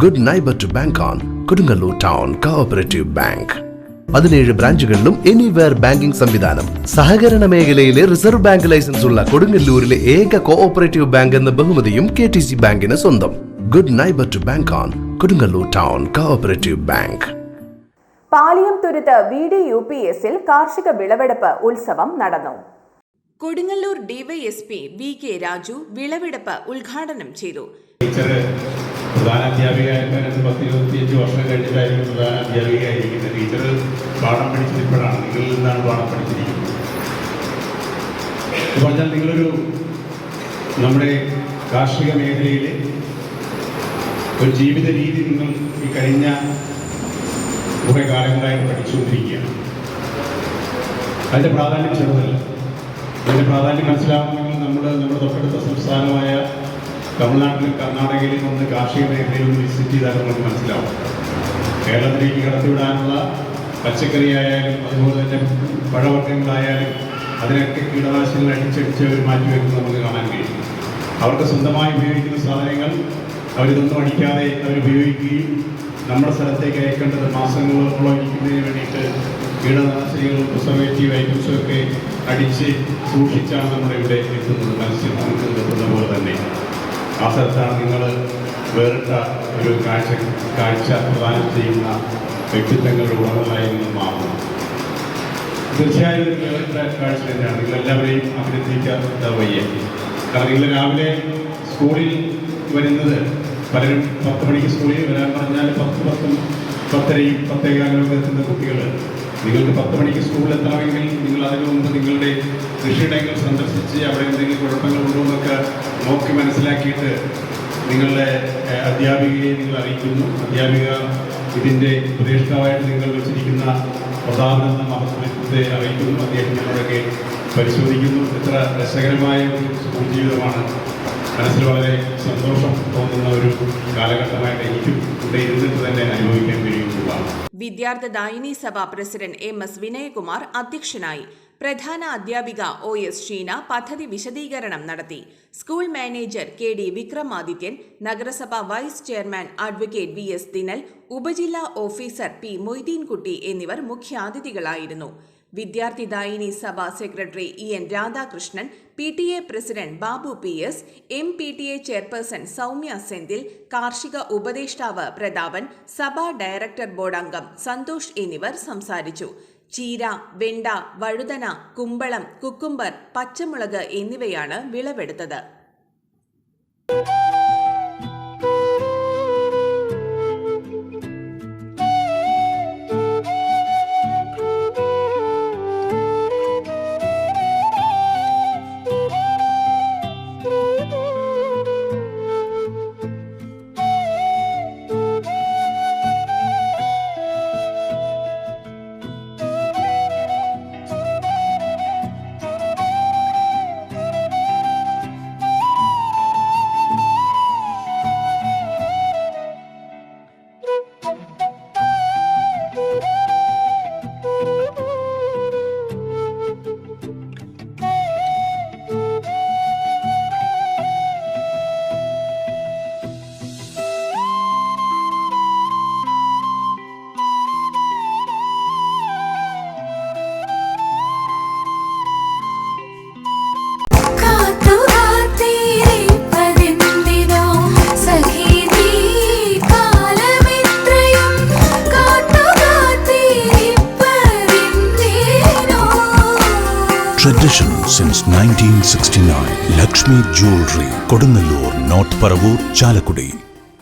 Good neighbor to bank on. Kodungalur Town Cooperative Bank. 17 ബ്രാഞ്ചുകളിലും anywhere banking സംവിധാനം. സഹകരണ മേഖലയിലെ റിസർവ് ബാങ്ക് ലൈസൻസ് ഉള്ള കൊടുങ്ങല്ലൂരിലെ ഏക കോഓപ്പറേറ്റീവ് ബാങ്ക് എന്ന ബഹുമതിയും KTC ബാങ്കിന് സ്വന്തം. Good neighbour to bank on. Kodungallur Town Cooperative Bank. Paliyam Thuruthu VDUPSൽ കാർഷിക വിളവെടുപ്പ് ഉത്സവം നടന്നു. കൊടുങ്ങല്ലൂർ DYSP VK രാജു വിളവെടുപ്പ് ഉദ്ഘാടനം ചെയ്തു. പ്രധാന അധ്യാപികയായിരുന്ന 10-25 വർഷം കഴിഞ്ഞിട്ടായിരുന്നു പ്രധാന അധ്യാപികയായിരിക്കുന്നത്. ടീച്ചർ പാഠം പഠിച്ചപ്പോഴാണ് നിങ്ങളിൽ നിന്നാണ് പാഠം പഠിച്ചിരിക്കുന്നത്. എന്ന് പറഞ്ഞാൽ നിങ്ങളൊരു നമ്മുടെ കാർഷിക മേഖലയിൽ ഒരു ജീവിത രീതി നിങ്ങൾ ഈ കഴിഞ്ഞ കുറേ കാലങ്ങളായിട്ട് പഠിച്ചുകൊണ്ടിരിക്കുകയാണ്. അതിൻ്റെ പ്രാധാന്യം ചെറുതല്ല. അതിൻ്റെ പ്രാധാന്യം മനസ്സിലാവണമെങ്കിൽ നമ്മുടെ തൊട്ടടുത്ത സംസ്ഥാനമായ തമിഴ്നാട്ടിലും കർണാടകയിലും ഒന്ന് കാർഷിക മേഖലയിൽ ഒന്ന് വിസിറ്റ് ചെയ്താൽ നമുക്ക് മനസ്സിലാവും. കേരളത്തിലേക്ക് കടത്തിവിടാനുള്ള പച്ചക്കറിയായാലും അതുപോലെ തന്നെ പഴവർഗ്ഗങ്ങളായാലും അതിനൊക്കെ കീടനാശിനികൾ അടിച്ചടിച്ച് അവർ മാറ്റിവെക്കുന്നത് നമുക്ക് കാണാൻ കഴിയും. അവർക്ക് സ്വന്തമായി ഉപയോഗിക്കുന്ന സാധനങ്ങൾ അവരിതൊന്നും അടിക്കാതെ അവരുപയോഗിക്കുകയും നമ്മുടെ സ്ഥലത്തേക്ക് അയക്കേണ്ടത് മാസങ്ങളോളം ഇരിക്കുന്നതിന് വേണ്ടിയിട്ട് കീടനാശിനികളും പ്രിസർവേറ്റീവ് ഐറ്റംസും ഒക്കെ അടിച്ച് സൂക്ഷിച്ചാണ് നമ്മളിവിടെ എത്തുന്നത്. മത്സ്യം നമുക്ക് എത്തുന്ന പോലെ തന്നെ ആ സ്ഥലത്താണ് നിങ്ങൾ വേറിട്ട ഒരു കാഴ്ച പ്രദാനം ചെയ്യുന്ന വ്യക്തിത്വങ്ങളുടെ ഉടമകളായി നിങ്ങൾ മാറുന്നത്. തീർച്ചയായും ഒരു വേറിട്ട കാഴ്ച തന്നെയാണ്. നിങ്ങളെല്ലാവരെയും അഭിനന്ദിക്കാത്ത വയ്യ. കാരണം നിങ്ങൾ രാവിലെ സ്കൂളിൽ വരുന്നത് പലരും 10 മണിക്ക് സ്കൂളിൽ വരാൻ പറഞ്ഞാൽ 10-10:30 10:15 എത്തുന്ന കുട്ടികൾ. നിങ്ങൾക്ക് 10 മണിക്ക് സ്കൂളിൽ എത്തണമെങ്കിൽ നിങ്ങൾ അതിനു മുമ്പ് നിങ്ങളുടെ കൃഷിയിടങ്ങൾ സന്ദർശിച്ച് അവിടെ എന്തെങ്കിലും കുഴപ്പങ്ങളുണ്ടോ എന്നൊക്കെ നോക്കി മനസ്സിലാക്കിയിട്ട് നിങ്ങളുടെ അധ്യാപികയെ നിങ്ങൾ അറിയിക്കുന്നു. അധ്യാപിക ഇതിൻ്റെ ഉപദേഷ്ടാവായിട്ട് നിങ്ങൾ വെച്ചിരിക്കുന്ന പ്രധാനമെന്ന മഹത്വത്തെ അറിയിക്കുന്നു. അദ്ദേഹം ഞങ്ങളൊക്കെ പരിശോധിക്കുന്നു. എത്ര രസകരമായ ഒരു സ്കൂൾ ജീവിതമാണ്. മനസ്സിൽ വളരെ സന്തോഷം തോന്നുന്ന ഒരു കാലഘട്ടമായിട്ട് എനിക്കും ഇവിടെ ഇരുന്നിട്ട് തന്നെ അനുഭവിക്കാൻ കഴിയുന്നതാണ്. വിദ്യാർത്ഥിദായിനി സഭ പ്രസിഡന്റ് MS വിനയകുമാർ അധ്യക്ഷനായി. പ്രധാന അധ്യാപിക OS ഷീന പദ്ധതി വിശദീകരണം നടത്തി. സ്കൂൾ മാനേജർ KD വിക്രമാദിത്യൻ, നഗരസഭ vice chairman advocate VS Dinal, ഉപജില്ലാ ഓഫീസർ P മൊയ്തീൻകുട്ടി എന്നിവർ മുഖ്യാതിഥികളായിരുന്നു. Vidyarthidayini Sabha secretary EN Radhakrishnan, PTA president Babu PS, MPTA chairperson Soumya Senthil, കാർഷിക ഉപദേഷ്ടാവ് പ്രതാപൻ, സഭാ ഡയറക്ടർ ബോർഡ് അംഗം സന്തോഷ് എന്നിവർ സംസാരിച്ചു. ചീര, വെണ്ട, വഴുതന, കുമ്പളം, കുക്കുംബർ, പച്ചമുളക് എന്നിവയാണ് വിളവെടുത്തത്. Tradition since 1969. Lakshmi Jewelry, Kodunallur, North Paravur, Chalakudi.